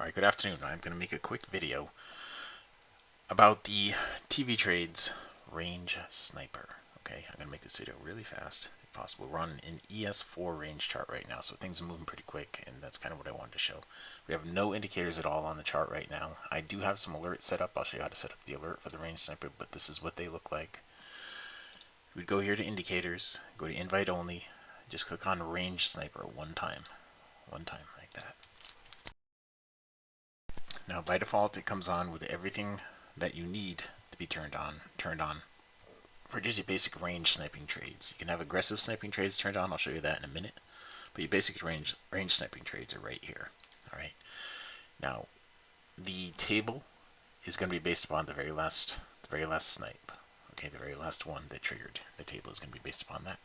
Alright, good afternoon. I'm going to make a quick video about the TV Trades Range Sniper. Okay, I'm going to make this video really fast, if possible. We're on an ES4 range chart right now, so things are moving pretty quick, and that's kind of what I wanted to show. We have no indicators at all on the chart right now. I do have some alerts set up. I'll show you how to set up the alert for the Range Sniper, but this is what they look like. We'd go here to Indicators, go to Invite Only, just click on Range Sniper one time like that. Now by default it comes on with everything that you need to be turned on for just your basic range sniping trades. You can have aggressive sniping trades turned on, I'll show you that in a minute, but your basic range sniping trades are right here. Alright, now the table is going to be based upon the very last snipe. Okay, the very last one that triggered the table is going to be based upon that.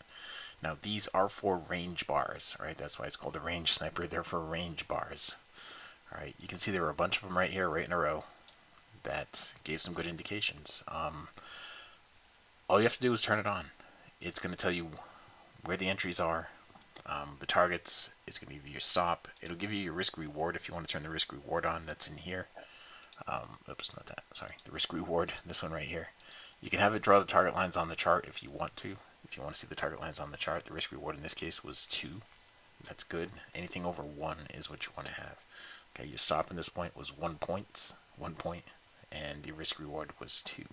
Now these are for range bars, right? That's why it's called a range sniper. They're for range bars. Alright, you can see there were a bunch of them right here, right in a row, that gave some good indications. All you have to do is turn it on. It's going to tell you where the entries are, the targets, it's going to give you your stop, it'll give you your risk reward if you want to turn the risk reward on, that's in here. Oops, not that, sorry, the risk reward, this one right here. You can have it draw the target lines on the chart if you want to. If you want to see the target lines on the chart, the risk reward in this case was 2. That's good. Anything over 1 is what you want to have. Okay, your stop in this point was 1 point, and your risk reward was 2.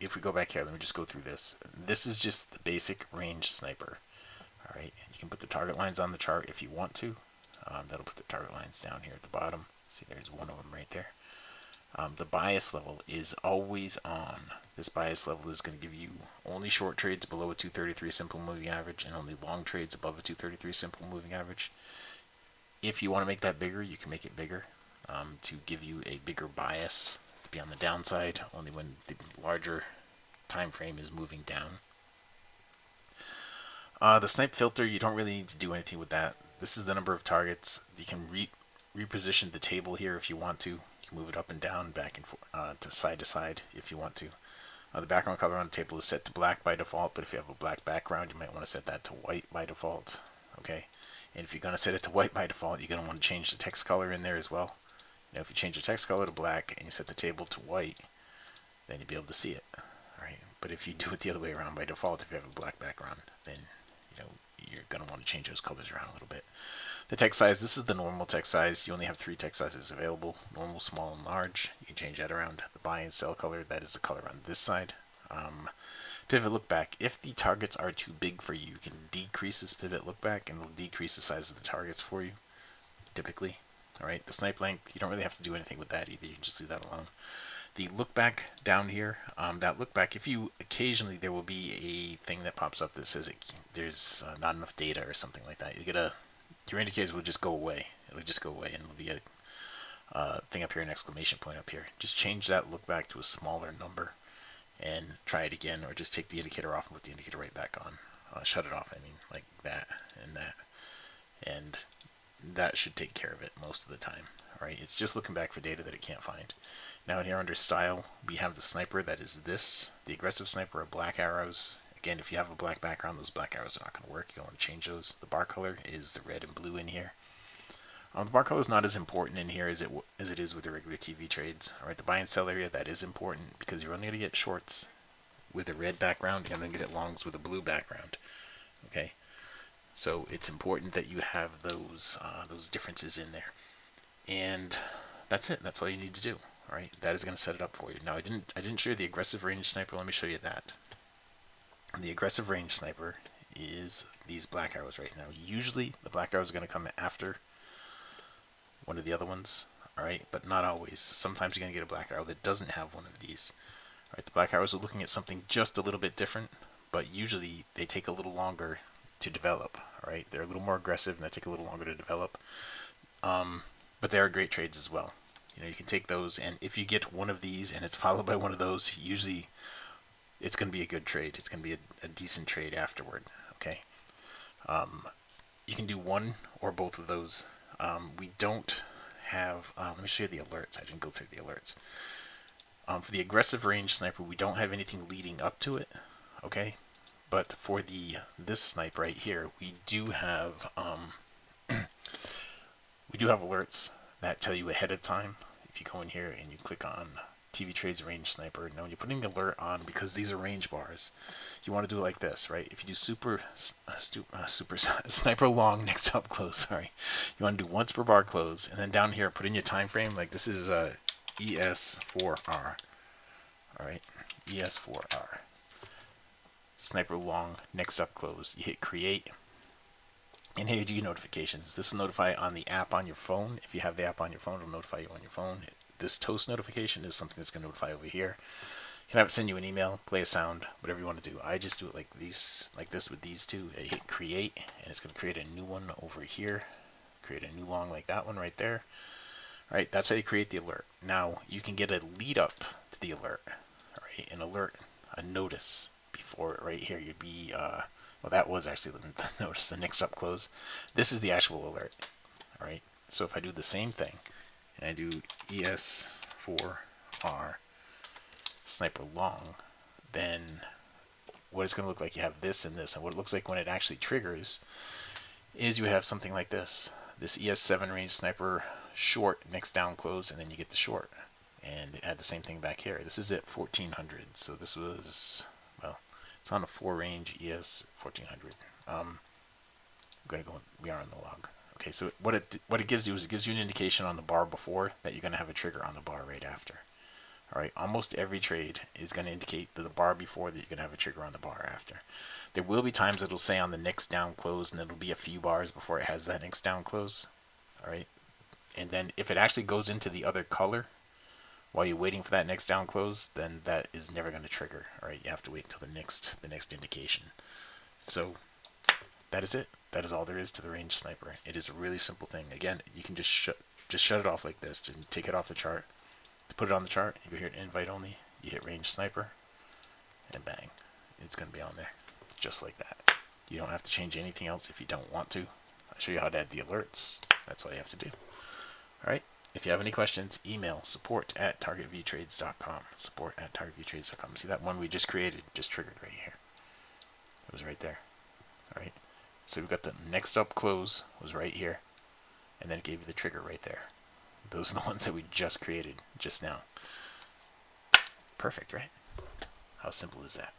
If we go back here, let me just go through this. This is just the basic range sniper. Alright, you can put the target lines on the chart if you want to. That'll put the target lines down here at the bottom. See, there's one of them right there. The bias level is always on. This bias level is going to give you only short trades below a 233 simple moving average and only long trades above a 233 simple moving average. If you want to make that bigger, you can make it bigger to give you a bigger bias to be on the downside, only when the larger time frame is moving down. The snipe filter, you don't really need to do anything with that. This is the number of targets. You can reposition the table here if you want to. You can move it up and down, back and forth, to side if you want to. The background color on the table is set to black by default, but if you have a black background, you might want to set that to white by default. Okay, and if you're going to set it to white by default, you're going to want to change the text color in there as well. Now, if you change the text color to black and you set the table to white, then you'll be able to see it. All right, but if you do it the other way around by default, if you have a black background, then you're going to want to change those colors around a little bit. The text size, this is the normal text size. You only have 3 text sizes available, normal, small, and large. You can change that around. The buy and sell color, that is the color on this side. Pivot look back, if the targets are too big for you, you can decrease this pivot look back and it'll decrease the size of the targets for you, typically. Alright, the snipe length, you don't really have to do anything with that either, you can just leave that alone. The look back down here, that look back, if you occasionally, there will be a thing that pops up that says there's not enough data or something like that. You get your indicators will just go away. It'll just go away and it'll be a thing up here, an exclamation point up here. Just change that look back to a smaller number and try it again, or just take the indicator off and put the indicator right back on. Shut it off, I mean, like that and that. And that should take care of it most of the time. Alright, it's just looking back for data that it can't find. Now in here under style, we have the sniper, that is this. The aggressive sniper are black arrows. Again, if you have a black background, those black arrows are not going to work. You don't want to change those. The bar color is the red and blue in here. The bar color is not as important in here as it is with the regular TV trades. Alright, the buy and sell area, that is important because you're only going to get shorts with a red background, you're only going to get longs with a blue background. Okay, so it's important that you have those differences in there. And that's it. That's all you need to do. Alright, that is going to set it up for you. Now I didn't show you the aggressive range sniper. Let me show you that. The aggressive range sniper is these black arrows right now. Usually the black arrows are going to come after one of the other ones, alright, but not always. Sometimes you're going to get a black arrow that doesn't have one of these. Alright, the black arrows are looking at something just a little bit different, but usually they take a little longer to develop. Alright, they're a little more aggressive and they take a little longer to develop. But they are great trades as well. You can take those, and if you get one of these and it's followed by one of those, usually it's going to be a good trade. It's going to be a decent trade afterward. Okay. You can do one or both of those. We don't have, let me show you the alerts. I didn't go through the alerts. For the aggressive range sniper, we don't have anything leading up to it. Okay. But for this snipe right here, we do have do have alerts that tell you ahead of time. If you go in here and you click on TV Trades Range Sniper, now when you're putting the alert on, because these are range bars, you want to do it like this, right? If you do super sniper long next up close, sorry, you want to do once per bar close, and then down here put in your time frame. Like this is ES4R, all right, ES4R, sniper long next up close. You hit create. And here you do your notifications. This will notify on the app on your phone. If you have the app on your phone, it'll notify you on your phone. This toast notification is something that's going to notify over here. You can have it send you an email, play a sound, whatever you want to do. I just do it like this with these two. I hit create, and it's going to create a new one over here. Create a new long like that one right there. All right, that's how you create the alert. Now you can get a lead up to the alert. All right, an alert, a notice before it right here. You'd be well, that was actually the notice, the next up close. This is the actual alert. All right. So if I do the same thing, and I do ES4R sniper long, then what it's going to look like, you have this and this. And what it looks like when it actually triggers is you have something like this. This ES7 range sniper short next down close, and then you get the short. And it had the same thing back here. This is at 1400. So this was, well, it's on a 4 range ES 1400. I'm going to go, we are on the log. Okay, so what it gives you is it gives you an indication on the bar before that you're going to have a trigger on the bar right after. All right, almost every trade is going to indicate that the bar before that you're going to have a trigger on the bar after. There will be times it'll say on the next down close, and it'll be a few bars before it has that next down close. All right, and then if it actually goes into the other color while you're waiting for that next down close, then that is never going to trigger. All right, you have to wait until the next indication. So that is it. That is all there is to the range sniper. It is a really simple thing. Again, you can just shut it off like this. Just take it off the chart. To put it on the chart, you go here to invite only. You hit range sniper, and bang, it's going to be on there, just like that. You don't have to change anything else if you don't want to. I'll show you how to add the alerts. That's all you have to do. All right. If you have any questions, email support@targetviewtrades.com. Support@targetviewtrades.com. See that one we just created, just triggered right here. It was right there. All right. So we've got the next up close was right here, and then it gave you the trigger right there. Those are the ones that we just created just now. Perfect, right? How simple is that?